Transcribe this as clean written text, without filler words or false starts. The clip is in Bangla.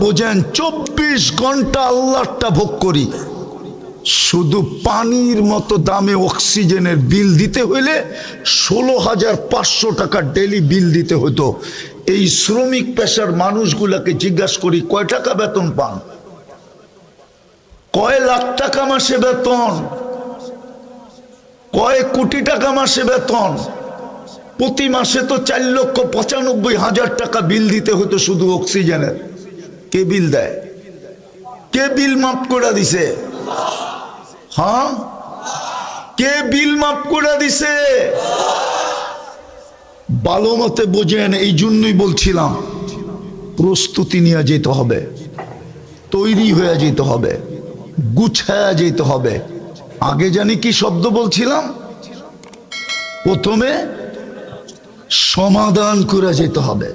বোঝেন 24 ঘন্টা আল্লাহটা ভোগ করি, শুধু পানির মতো দামে অক্সিজেনের বিল দিতে হইলে 16,500 টাকা ডেলি বিল দিতে হতো। এই শ্রমিক পেশার মানুষগুলাকে জিজ্ঞাসা করি কয় টাকা বেতন পান, কয় লাখ টাকা মাসে বেতন, কয় কোটি টাকা মাসে বেতন। প্রতি মাসে তো 4,95,000 টাকা বিল দিতে হতো শুধু অক্সিজেনের। কে বিল দেয়? কে বিল মাফ করে দিছে? হ্যাঁ, কে বিল মাফ করে দিছে? ভালো মতে বোঝেন। এই জন্যই বলছিলাম প্রস্তুতি নিয়ে যেতে হবে, তৈরি হয়ে যেতে হবে, গুছায়া যেতে হবে। আগে জানি কি শব্দ বলছিলাম? প্রথমে সমাধান করে যেতে হবে।